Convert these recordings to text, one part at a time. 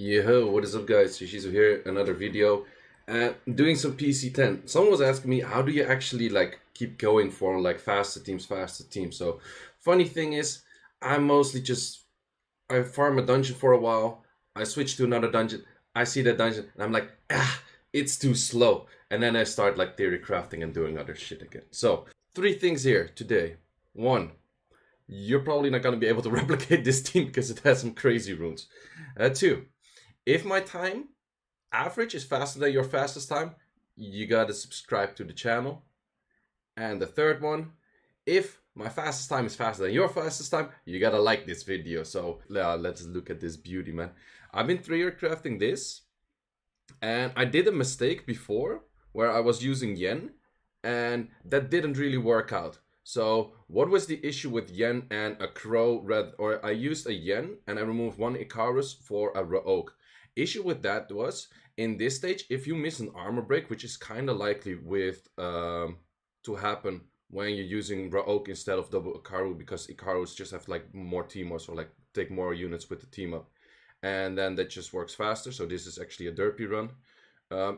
Yo, what is up, guys? Seiishizo here, another video. Doing some PC10. Someone was asking me, how do you actually like keep going for like faster teams, faster teams? So, funny thing is, I mostly just I farm a dungeon for a while. I switch to another dungeon. I see that dungeon, and I'm like, it's too slow. And then I start like theory crafting and doing other shit again. So, three things here today. One, you're probably not gonna be able to replicate this team because it has some crazy runes. Two, if my time average is faster than your fastest time, you gotta subscribe to the channel. And the third one, if my fastest time is faster than your fastest time, you gotta like this video. So let's look at this beauty, man. I've been 3-year crafting this, and I did a mistake before where I was using yen, and that didn't really work out. So what was the issue with yen and a crow red? Or I used a yen and I removed one Icarus for a oak. Issue with that was, in this stage, if you miss an armor break, which is kind of likely with to happen when you're using Oak instead of double Ikaru, because Ikarus just have like more team ups or like take more units with the team up, and then that just works faster. So this is actually a derpy run.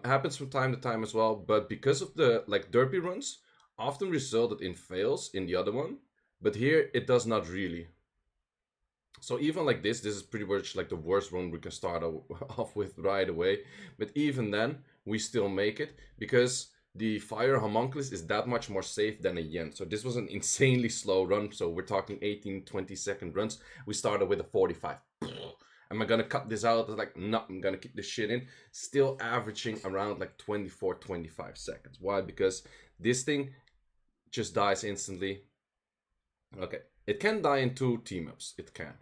Happens from time to time as well, but because of the like derpy runs often resulted in fails in the other one, but here it does not really. So even like this is pretty much like the worst run we can start off with right away. But even then, we still make it because the fire homunculus is that much more safe than a yen. So this was an insanely slow run. So we're talking 18-20 second runs. We started with a 45. Am I gonna cut this out? Like, no, I'm gonna keep this shit in. Still averaging around like 24-25 seconds. Why? Because this thing just dies instantly. Okay, it can die in 2 team ups. It can.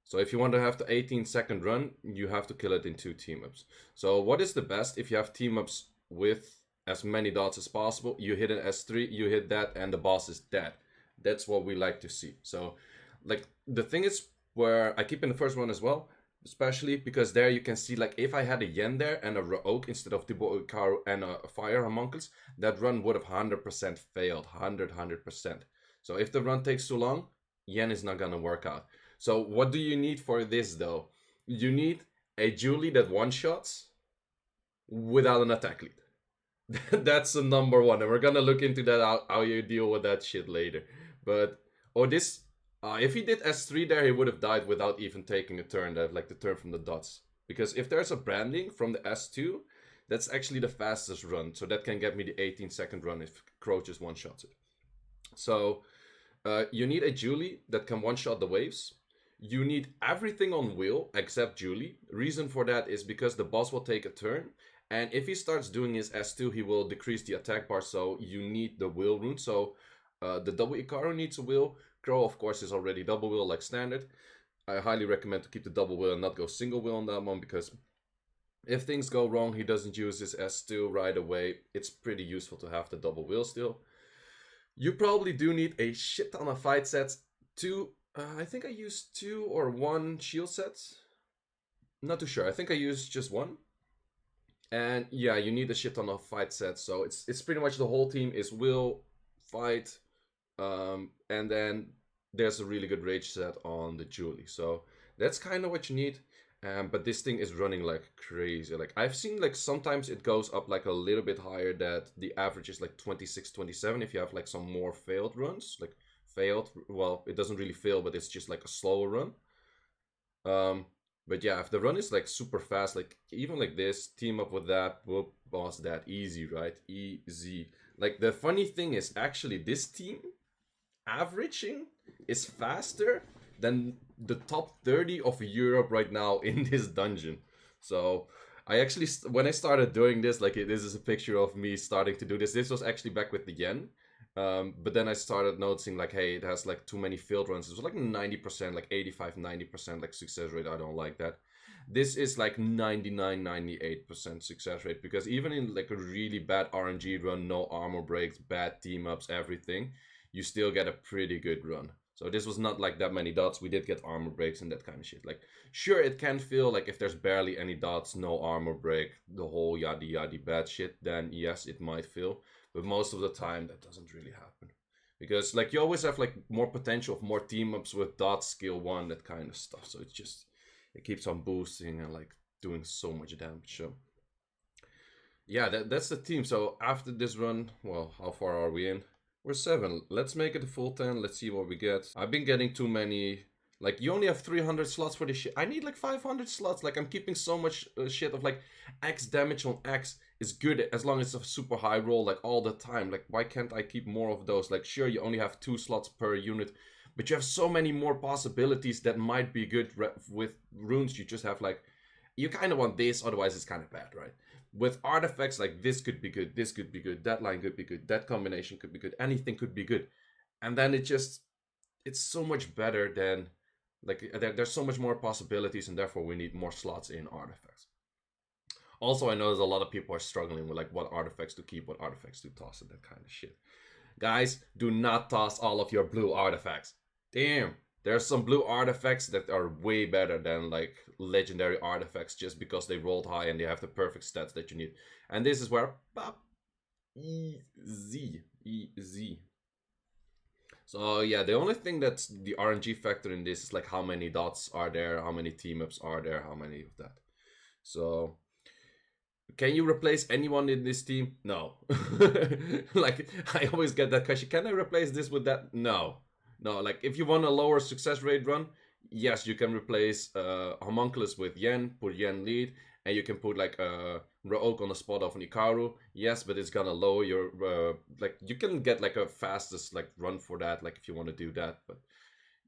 So if you want to have the 18-second run, you have to kill it in 2 team ups. So what is the best? If you have team ups with as many dots as possible, you hit an S3, you hit that, and the boss is dead. That's what we like to see. So like the thing is, where I keep in the first one as well, especially because there you can see, like, if I had a yen there and a oak instead of the Ikaru and a fire homunculus, that run would have 100% failed. 100%. So if the run takes too long, yen is not gonna work out. So what do you need for this though? You need a Julie that one-shots without an attack lead. That's the number one, and we're gonna look into that, how you deal with that shit later. But this, if he did S3 there, he would have died without even taking a turn, like the turn from the dots. Because if there's a branding from the S2, that's actually the fastest run. So that can get me the 18-second run if Crow just one-shots it. So you need a Julie that can one-shot the waves. You need everything on will except Julie. Reason for that is because the boss will take a turn, and if he starts doing his S2, he will decrease the attack bar, so you need the will rune. So the double Ikaru needs a will. Crow, of course, is already double will like standard. I highly recommend to keep the double will and not go single will on that one, because if things go wrong, he doesn't use his S2 right away. It's pretty useful to have the double will still. You probably do need a shit ton of fight sets. I think I used 2 or 1 shield sets. Not too sure. I think I used just 1. And yeah, you need a shit ton of fight sets. So it's pretty much the whole team is will, fight, and then there's a really good rage set on the Julie. So that's kind of what you need. But this thing is running like crazy. Like, I've seen like sometimes it goes up like a little bit higher, that the average is like 26-27 if you have like some more failed runs. Like failed, well, it doesn't really fail, but it's just like a slower run. But yeah, if the run is like super fast, like even like this, team up with that, whoop, boss that, easy, right? Easy. Like, the funny thing is, actually this team averaging is faster than the top 30 of Europe right now in this dungeon. So I actually, when I started doing this, like, this is a picture of me starting to do this. This was actually back with the yen. But then I started noticing, like, hey, it has like too many field runs. It was like 90%, like 85-90% like success rate. I don't like that. This is like 99-98% success rate, because even in like a really bad RNG run, no armor breaks, bad team ups, everything, you still get a pretty good run. So this was not like that many dots. We did get armor breaks and that kind of shit. Like, sure, it can feel like if there's barely any dots, no armor break, the whole yada yada bad shit, then yes, it might feel. But most of the time, that doesn't really happen. Because, like, you always have, like, more potential of more team-ups with dot, skill 1, that kind of stuff. So it's just, it keeps on boosting and like doing so much damage. So yeah, that's the team. So after this run, well, how far are we in? We're 7. Let's make it a full 10. Let's see what we get. I've been getting too many. Like, you only have 300 slots for this shit. I need like 500 slots. Like, I'm keeping so much shit of like X damage on X is good as long as it's a super high roll, like all the time. Like, why can't I keep more of those? Like, sure, you only have 2 slots per unit, but you have so many more possibilities that might be good with runes. You just have like, you kind of want this, otherwise it's kind of bad, right? With artifacts, like this could be good, this could be good, that line could be good, that combination could be good, anything could be good. And then it's so much better than, like, there's so much more possibilities, and therefore we need more slots in artifacts. Also, I know there's a lot of people are struggling with like what artifacts to keep, what artifacts to toss, and that kind of shit. Guys, do not toss all of your blue artifacts. Damn. There's some blue artifacts that are way better than like legendary artifacts just because they rolled high and they have the perfect stats that you need. And this is where easy. So yeah, the only thing that's the RNG factor in this is like how many dots are there, how many team ups are there, how many of that. So can you replace anyone in this team? No. Like, I always get that question. Can I replace this with that? No. No, like, if you want a lower success rate run, yes, you can replace Homunculus with Yen, put Yen lead, and you can put, like, Raok on the spot of Nikaru. Yes, but it's gonna lower your, like, you can get, like, a fastest, like, run for that, like, if you want to do that, but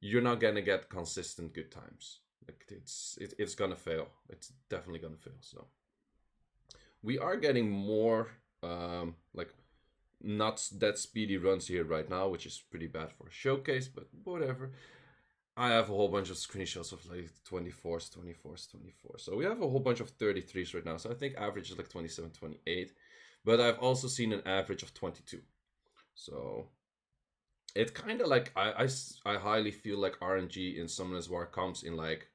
you're not gonna get consistent good times. Like, it's gonna fail. It's definitely gonna fail, so. We are getting more, like, not that speedy runs here right now, which is pretty bad for a showcase, but whatever. I have a whole bunch of screenshots of like 24s, 24s, 24s. So we have a whole bunch of 33s right now. So I think average is like 27, 28. But I've also seen an average of 22. So it's kind of like, I highly feel like RNG in Summoners War comes in like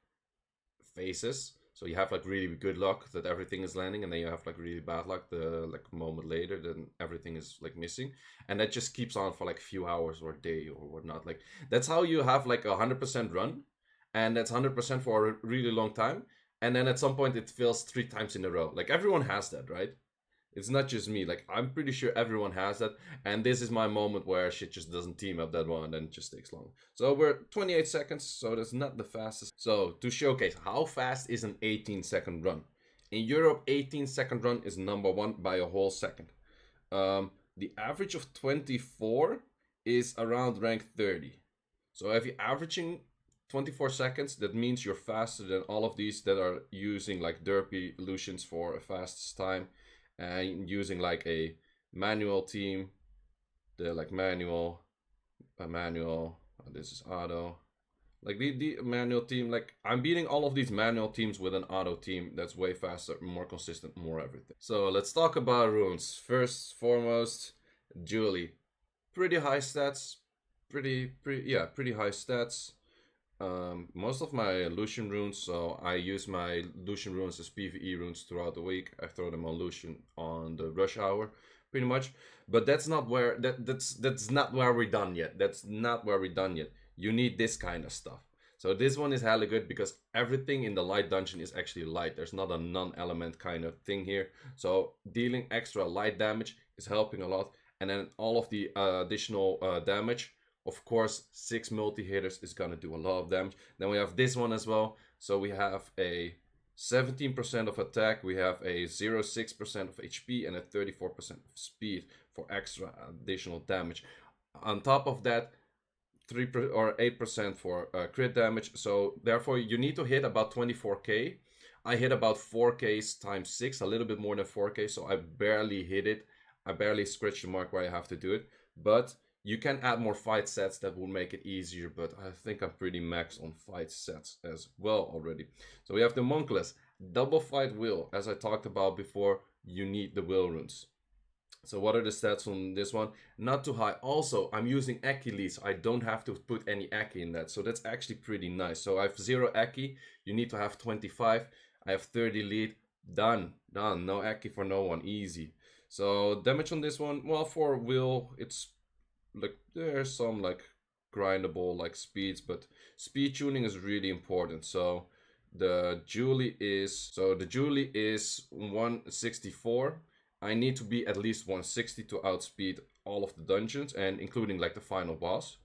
phases. So you have like really good luck that everything is landing, and then you have like really bad luck the like moment later, then everything is like missing, and that just keeps on for like a few hours or a day or whatnot. Like, that's how you have like 100% run, and that's 100% for a really long time, and then at some point it fails 3 times in a row. Like, everyone has that, right? It's not just me. Like, I'm pretty sure everyone has that. And this is my moment where shit just doesn't team up that well, and then it just takes long. So we're 28 seconds, so that's not the fastest. So to showcase how fast is an 18-second run. In Europe, 18-second run is number 1 by a whole second. The average of 24 is around rank 30. So if you're averaging 24 seconds, that means you're faster than all of these that are using like derpy illusions for a fastest time. And using like a manual team, they're like manual, this is auto. Like the manual team, like I'm beating all of these manual teams with an auto team that's way faster, more consistent, more everything. So let's talk about runes. First, foremost, Julie. Pretty high stats, pretty high stats. Most of my Lucian runes, so I use my Lucian runes as PvE runes throughout the week. I throw them on Lucian on the rush hour, pretty much. But that's not where that's not where we're done yet. That's not where we're done yet. You need this kind of stuff. So this one is hella good because everything in the light dungeon is actually light. There's not a non-element kind of thing here. So dealing extra light damage is helping a lot. And then all of the additional damage, of course, 6 multi-hitters is gonna do a lot of damage. Then we have this one as well. So we have a 17% of attack, we have a 0.6% of HP, and a 34% of speed for extra additional damage. On top of that, 3 or 8% for crit damage. So therefore, you need to hit about 24k. I hit about 4k times 6, a little bit more than 4k. So I barely hit it. I barely scratched the mark where I have to do it. But you can add more fight sets that will make it easier, but I think I'm pretty max on fight sets as well already. So we have the Homunculus, double fight will. As I talked about before, you need the will runes. So what are the stats on this one? Not too high. Also, I'm using Eki lead, so I don't have to put any Eki in that. So that's actually pretty nice. So I have 0 Eki, you need to have 25. I have 30 lead, done. No Eki for no one, easy. So damage on this one, well, for will, it's like there's some like grindable like speeds, but speed tuning is really important. So The Julie is 164. I need to be at least 160 to outspeed all of the dungeons, and including like the final boss.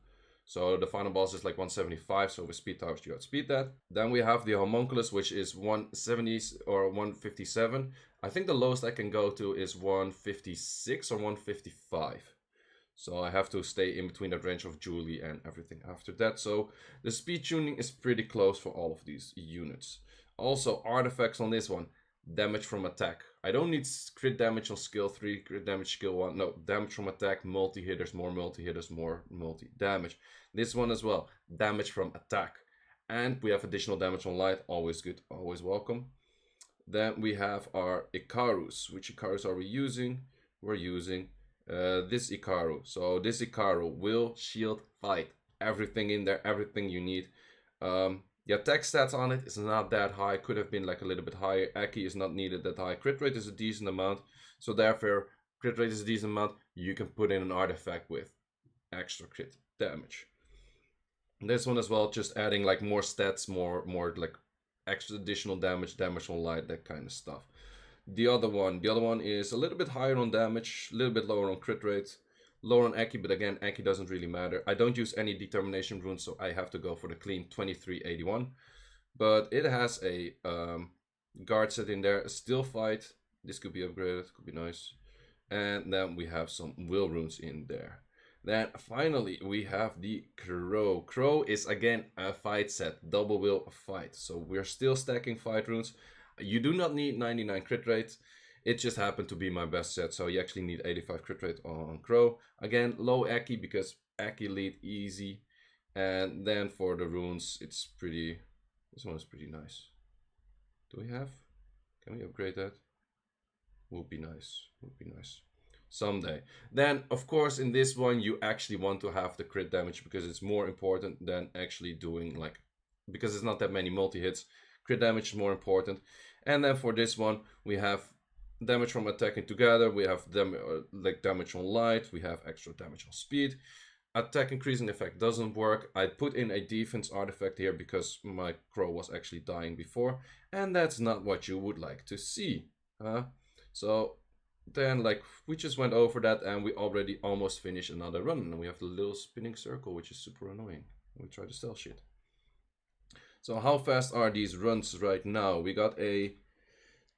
So the final boss is like 175, so with speed towers you outspeed that. Then we have the homunculus, which is 170 or 157. I think the lowest I can go to is 156 or 155. So I have to stay in between that range of Julie and everything after that. So the speed tuning is pretty close for all of these units. Also, artifacts on this one. Damage from attack. I don't need crit damage on skill 3, crit damage skill 1. No, damage from attack, multi-hitters, more multi-damage. This one as well, damage from attack. And we have additional damage on light, always good, always welcome. Then we have our Icarus. Which Icarus are we using? We're using this Icaru. So this Icaru will shield fight. Everything in there, everything you need. The attack stats on it is not that high. Could have been like a little bit higher. Aki is not needed that high. Crit rate is a decent amount. So therefore, crit rate is a decent amount. You can put in an artifact with extra crit damage. This one as well, just adding like more stats, more like extra additional damage, damage on light, that kind of stuff. The other one is a little bit higher on damage, a little bit lower on crit rate. Lower on Aki, but again, Aki doesn't really matter. I don't use any determination runes, so I have to go for the clean 2381. But it has a guard set in there, a still fight. This could be upgraded, could be nice. And then we have some will runes in there. Then finally, we have the Crow. Crow is again a fight set, double will fight. So we're still stacking fight runes. You do not need 99 crit rate. It just happened to be my best set, so you actually need 85 crit rate on Crow. Again, low Aki because Aki lead easy. And then for the runes, it's pretty... This one is pretty nice. Do we have? Can we upgrade that? Would be nice. Would be nice. Someday. Then, of course, in this one, you actually want to have the crit damage because it's more important than actually doing like... Because it's not that many multi-hits. Crit damage is more important. And then for this one, we have damage from attacking together, we have damage on light, we have extra damage on speed. Attack increasing effect doesn't work. I put in a defense artifact here because my Crow was actually dying before, and that's not what you would like to see. So then like we just went over that and we already almost finished another run, and we have the little spinning circle, which is super annoying. We try to stealth shit. So how fast are these runs right now? We got a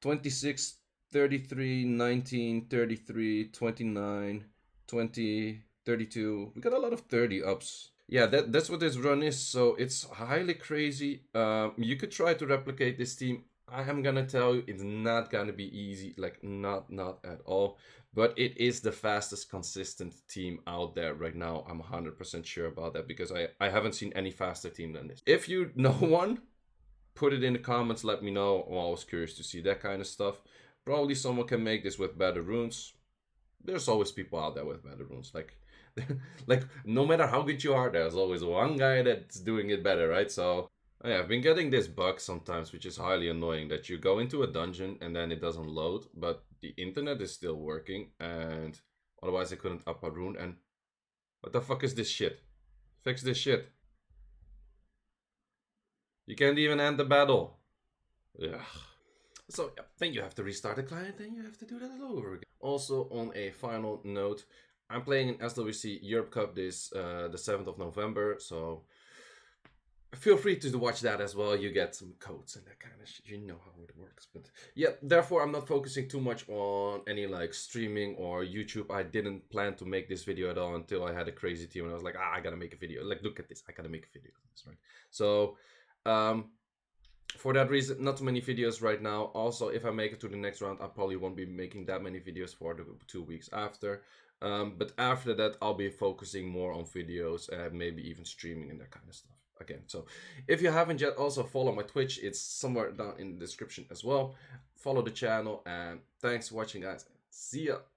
26, 33, 19, 33, 29, 20, 32. We got a lot of 30 ups. Yeah, that's what this run is. So it's highly crazy. You could try to replicate this team. I am gonna tell you, it's not gonna be easy. Like not at all. But it is the fastest consistent team out there right now. I'm 100% sure about that because I haven't seen any faster team than this. If you know one, put it in the comments. Let me know. I'm always curious to see that kind of stuff. Probably someone can make this with better runes. There's always people out there with better runes. Like no matter how good you are, there's always one guy that's doing it better, right? So yeah, I've been getting this bug sometimes, which is highly annoying, that you go into a dungeon and then it doesn't load, but the internet is still working, and otherwise I couldn't up a rune. And what the fuck is this shit? Fix this shit. You can't even end the battle. Ugh. So yeah, then you have to restart the client and you have to do that all over again. Also, on a final note, I'm playing in SWC Europe Cup this the 7th of November, so feel free to watch that as well. You get some codes and that kind of shit. You know how it works. But yeah, therefore I'm not focusing too much on any like streaming or YouTube. I didn't plan to make this video at all until I had a crazy team and I was like, I gotta make a video. Like, look at this, I gotta make a video on this, right? So for that reason, not too many videos right now. Also, if I make it to the next round, I probably won't be making that many videos for the 2 weeks after. But after that, I'll be focusing more on videos and maybe even streaming and that kind of stuff again. So if you haven't yet, also follow my Twitch. It's somewhere down in the description as well. Follow the channel, and thanks for watching, guys. See ya.